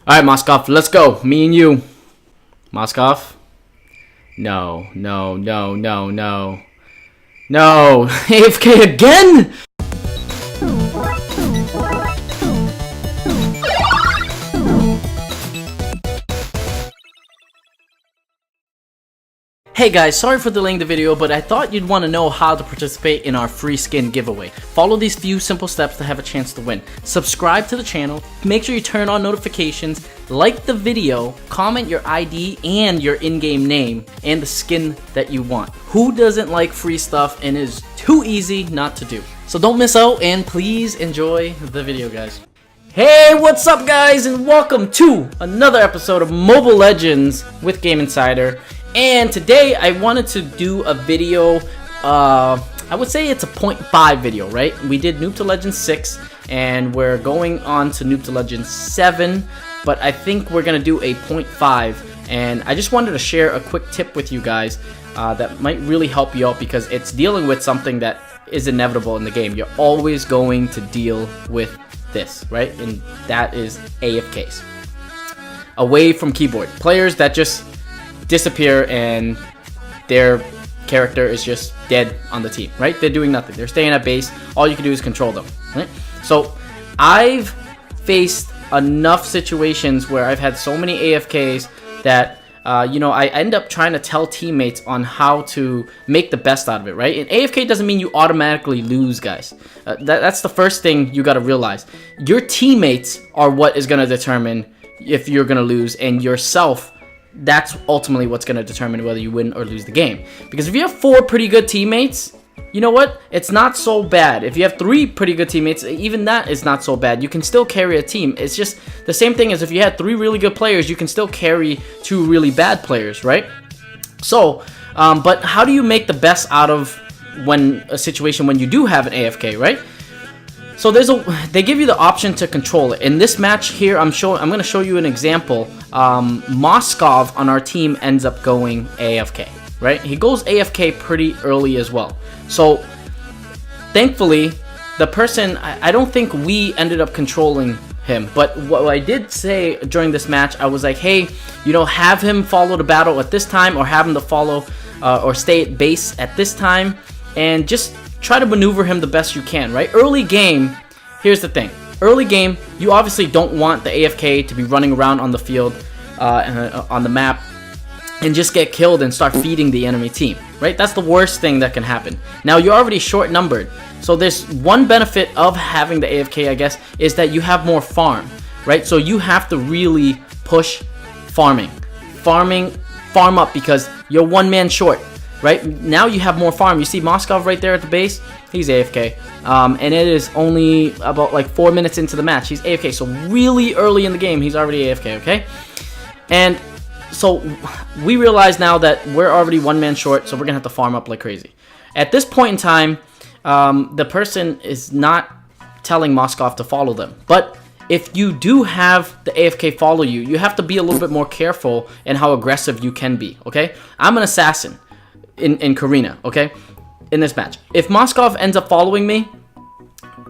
Alright, Moskov, let's go. Me and you. Moskov? No, no, no, no, no. No! AFK again?! Hey guys, sorry for delaying the video, but I thought you'd want to know how to participate in our free skin giveaway. Follow these few simple steps to have a chance to win. Subscribe to the channel, make sure you turn on notifications, like the video, comment your ID and your in-game name, and the skin that you want. Who doesn't like free stuff and is too easy not to do? So don't miss out and please enjoy the video, guys. Hey, what's up guys, and welcome to another episode of Mobile Legends with Game Insider. And today I wanted to do a video, I would say it's a 0.5 video, right? We did Noob to Legends 6 and we're going on to Noob to Legends 7, but I think we're going to do a 0.5, and I just wanted to share a quick tip with you guys that might really help you out because it's dealing with something that is inevitable in the game. You're always going to deal with this, right? And that is AFKs. Away from keyboard. Players that just disappear and their character is just dead on the team, right? They're doing nothing. They're staying at base. All you can do is control them, right? So I've faced enough situations where I've had so many AFKs that you know, I end up trying to tell teammates on how to make the best out of it, right? And AFK doesn't mean you automatically lose, guys. That's the first thing you got to realize. Your teammates are what is going to determine if you're going to lose, and yourself, that's ultimately what's going to determine whether you win or lose the game. Because if you have 4 pretty good teammates, you know what? It's not so bad. If you have 3 pretty good teammates, even that is not so bad. You can still carry a team. It's just the same thing as if you had 3 really good players, you can still carry 2 really bad players, right? So, but how do you make the best out of a situation when you do have an AFK, right? So they give you the option to control it. In this match here, I'm going to show you an example. Moskov on our team ends up going AFK, right? He goes AFK pretty early as well. So thankfully, the person, I don't think we ended up controlling him, but what I did say during this match, I was like, hey, you know, have him follow the battle at this time, or have him to follow or stay at base at this time, and just try to maneuver him the best you can, right? Early game, here's the thing. Early game, you obviously don't want the AFK to be running around on the field, on the map, and just get killed and start feeding the enemy team, right? That's the worst thing that can happen. Now, you're already short numbered, so there's one benefit of having the AFK, I guess, is that you have more farm, right? So you have to really push farm up, because you're 1 man short. Right now you have more farm. You see Moskov right there at the base, he's AFK, and it is only about like 4 minutes into the match, he's AFK. So really early in the game he's already AFK, okay? And so we realize now that we're already 1 man short, so we're gonna have to farm up like crazy. At this point in time, the person is not telling Moskov to follow them, but if you do have the AFK follow you, you have to be a little bit more careful in how aggressive you can be, okay? I'm an assassin in Karina, okay, in this match. If Moskov ends up following me,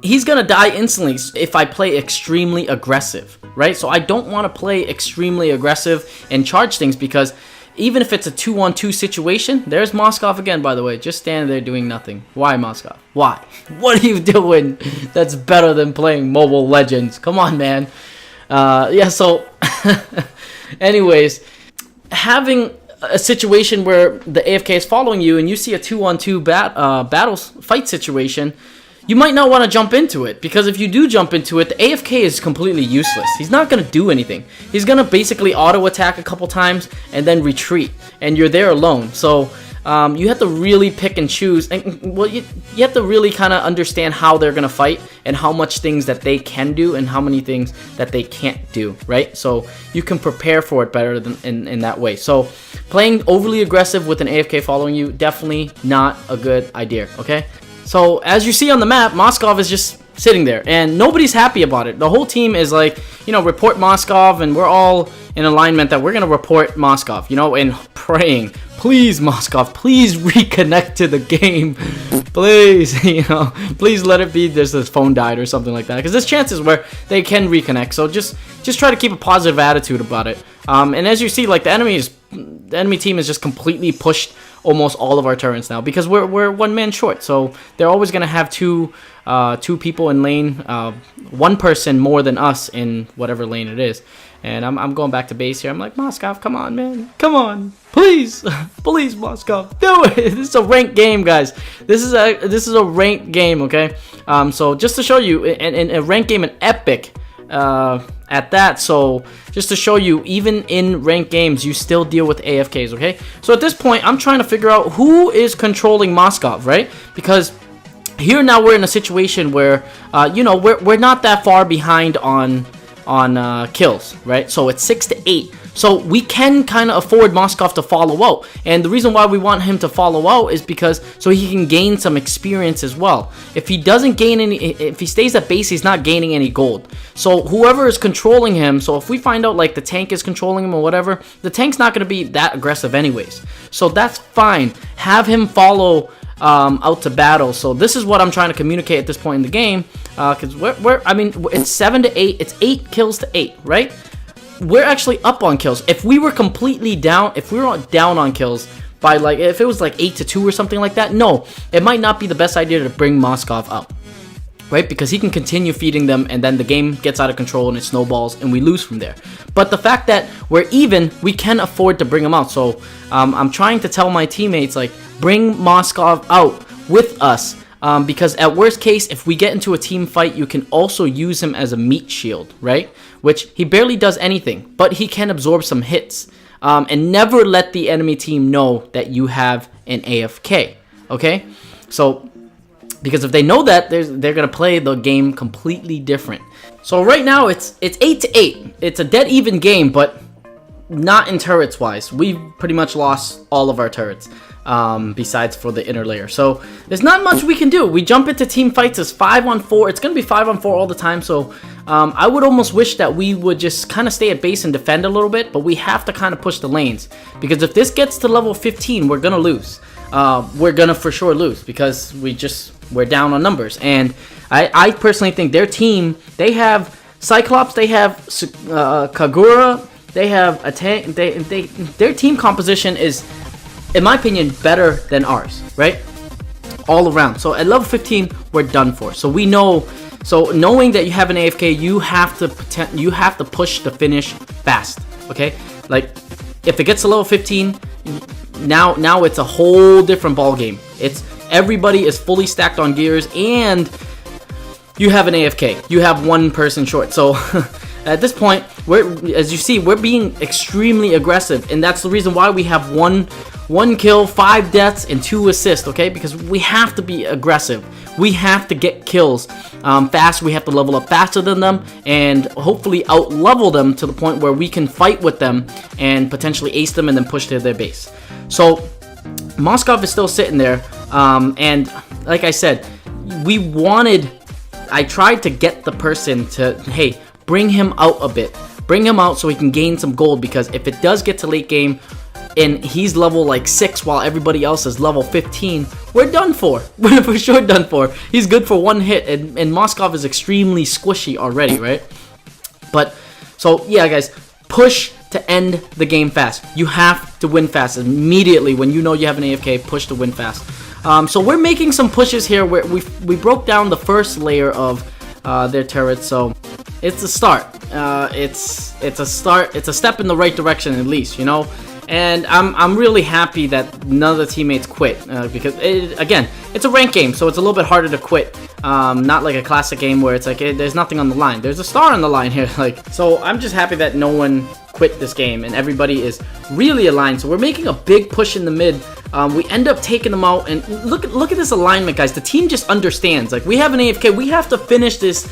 he's gonna die instantly if I play extremely aggressive, right? So I don't want to play extremely aggressive and charge things, because even if it's a 2-on-2 situation, there's Moskov again, by the way, just standing there doing nothing. Why, Moskov? Why? What are you doing that's better than playing Mobile Legends? Come on, man. Yeah, so anyways, having a situation where the AFK is following you and you see a 2-on-2 fight situation, you might not want to jump into it, because if you do jump into it, the AFK is completely useless. He's not going to do anything. He's going to basically auto attack a couple times and then retreat, and you're there alone. So you have to really pick and choose, and well, you have to really kind of understand how they're going to fight and how much things that they can do and how many things that they can't do, right? So you can prepare for it better than in that way. So playing overly aggressive with an AFK following you, definitely not a good idea, okay? So as you see on the map, Moskov is just sitting there and nobody's happy about it. The whole team is like, you know, report Moskov, and we're all in alignment that we're going to report Moskov, you know, and praying Please, Moskov, please reconnect to the game. Please, you know, please let it be this phone died or something like that. Because there's chances where they can reconnect. So just try to keep a positive attitude about it. And as you see, like the enemy team is just completely pushed almost all of our turrets now because we're one man short. So they're always gonna have two people in lane, one person more than us in whatever lane it is. And I'm going back to base here. I'm like, Moskov, come on, man. Come on. Please. Please, Moskov. Do it. This is a ranked game, guys. This is a ranked game, okay? So just to show you, in a ranked game, an epic at that. So just to show you, even in ranked games, you still deal with AFKs, okay? So at this point, I'm trying to figure out who is controlling Moskov, right? Because here now we're in a situation where, you know, we're not that far behind on kills, right? So it's 6-8. So we can kind of afford Moskov to follow out. And the reason why we want him to follow out is because so he can gain some experience as well. If he doesn't gain any, if he stays at base, he's not gaining any gold. So whoever is controlling him, so if we find out like the tank is controlling him or whatever, the tank's not going to be that aggressive anyways. So that's fine. Have him follow out to battle. So this is what I'm trying to communicate at this point in the game, because I mean, it's 7-8, it's 8 kills to 8, right? We're actually up on kills. If we were completely down, if we were down on kills by like, if it was like 8-2 or something like that, no, it might not be the best idea to bring Moskov up, right? Because he can continue feeding them and then the game gets out of control and it snowballs and we lose from there. But the fact that we're even, we can afford to bring him out. So I'm trying to tell my teammates, like, bring Moskov out with us, because at worst case, if we get into a team fight, you can also use him as a meat shield, right? Which he barely does anything, but he can absorb some hits, and never let the enemy team know that you have an AFK, okay? So because if they know that, they're gonna play the game completely different. So right now it's 8-8. It's a dead even game, but not in turrets wise. We've pretty much lost all of our turrets, besides for the inner layer. So there's not much we can do. We jump into team fights as 5-on-4. It's gonna be 5-on-4 all the time. So I would almost wish that we would just kind of stay at base and defend a little bit, but we have to kind of push the lanes, because if this gets to level 15, we're gonna lose. We're gonna for sure lose because we're down on numbers. And I personally think their team, they have Cyclops, they have Kagura, they have a tank. Their team composition is, in my opinion, better than ours, right? All around. So at level 15, we're done for. So we know. So knowing that you have an AFK, you have to push the finish fast. Okay, like if it gets to level 15, now it's a whole different ball game. It's everybody is fully stacked on gears, and you have an AFK. You have one person short. So at this point, as you see, we're being extremely aggressive, and that's the reason why we have one kill, 5 deaths, and 2 assists, okay? Because we have to be aggressive. We have to get kills fast. We have to level up faster than them and hopefully out-level them to the point where we can fight with them and potentially ace them and then push to their base. So Moskov is still sitting there, and like I said, I tried to get the person to, hey, bring him out a bit. Bring him out so he can gain some gold, because if it does get to late game and he's level like 6 while everybody else is level 15, we're done for. We're for sure done for. He's good for one hit, and Moskov is extremely squishy already, right? But, so yeah, guys, push to end the game fast. You have to win fast immediately. When you know you have an AFK, push to win fast. So we're making some pushes here where we broke down the first layer of their turrets. So it's a start. It's a start. It's a step in the right direction, at least, you know. And I'm really happy that none of the teammates quit, because again, it's a ranked game, so it's a little bit harder to quit. Not like a classic game where it's like there's nothing on the line. There's a star on the line here, like. So I'm just happy that no one quit this game and everybody is really aligned. So we're making a big push in the mid. We end up taking them out, and look at this alignment, guys. The team just understands. Like, we have an AFK, we have to finish this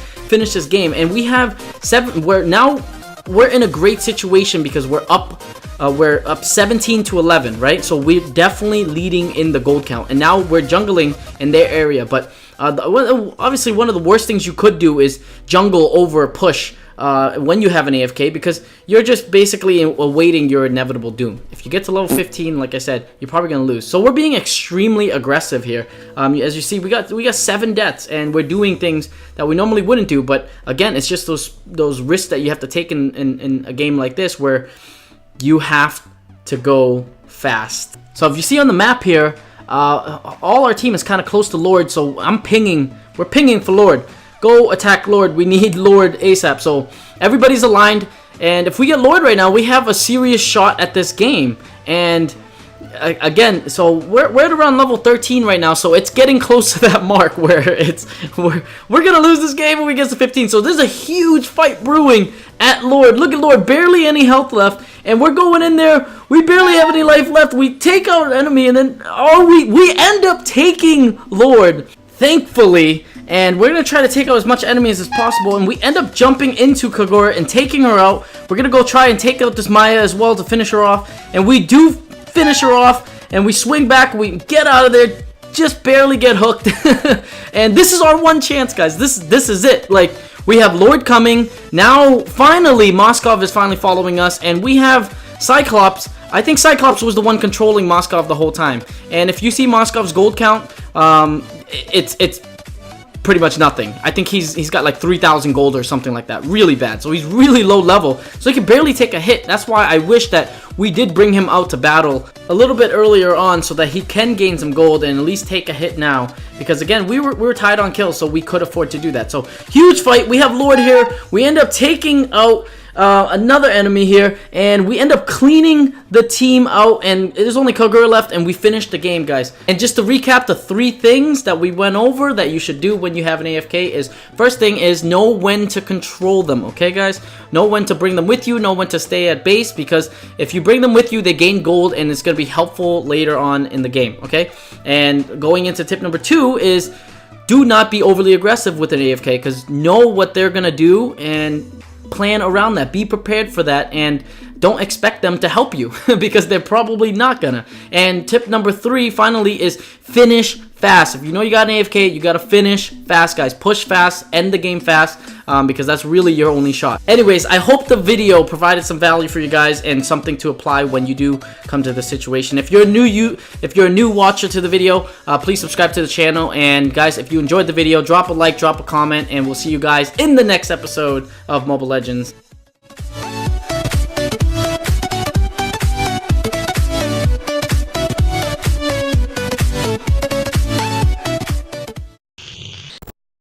game, and we have 7. We're in a great situation because we're up 17-11, right? So we're definitely leading in the gold count, and now we're jungling in their area. But obviously, one of the worst things you could do is jungle over push when you have an AFK, because you're just basically awaiting your inevitable doom. If you get to level 15, like I said, you're probably gonna lose. So we're being extremely aggressive here. As you see, we got 7 deaths, and we're doing things that we normally wouldn't do. But again, it's just those risks that you have to take in a game like this, where you have to go fast. So if you see on the map here, all our team is kind of close to Lord, so we're pinging for Lord. Go attack Lord. We need Lord ASAP. So everybody's aligned, and if we get Lord right now, we have a serious shot at this game. And again, so we're at around level 13 right now, so it's getting close to that mark where we're gonna lose this game when we get to 15. So there's a huge fight brewing at Lord. Look at Lord, barely any health left, and we're going in there. We barely have any life left. We take out an enemy, and then we end up taking Lord, thankfully. And we're going to try to take out as much enemies as possible, and we end up jumping into Kagura and taking her out. We're going to go try and take out this Maya as well to finish her off, and we do finish her off, and we swing back, we get out of there, just barely get hooked. And this is our one chance, guys. This is it. Like, we have Lord coming. Now, finally, Moskov is finally following us, and we have Cyclops. I think Cyclops was the one controlling Moskov the whole time. And if you see Moskov's gold count, it's pretty much nothing. I think he's got like 3,000 gold or something like that. Really bad. So he's really low level. So he can barely take a hit. That's why I wish that we did bring him out to battle a little bit earlier on, so that he can gain some gold and at least take a hit now. Because again, we were tied on kills, so we could afford to do that. So huge fight. We have Lord here. We end up taking out another enemy here, and we end up cleaning the team out, and there's only Kagura left, and we finished the game, guys. And just to recap the 3 things that we went over that you should do when you have an AFK is, first thing is know when to control them, okay guys? Know when to bring them with you, know when to stay at base, because if you bring them with you, they gain gold, and it's going to be helpful later on in the game, okay? And going into tip number 2 is, do not be overly aggressive with an AFK, because know what they're going to do, and plan around that. Be prepared for that, and don't expect them to help you because they're probably not gonna. And tip number 3 finally is finish fast. If you know you got an AFK, you gotta finish fast, guys. Push fast, end the game fast, because that's really your only shot. Anyways, I hope the video provided some value for you guys and something to apply when you do come to this situation. If you're a new watcher to the video, please subscribe to the channel. And guys, if you enjoyed the video, drop a like, drop a comment, and we'll see you guys in the next episode of Mobile Legends.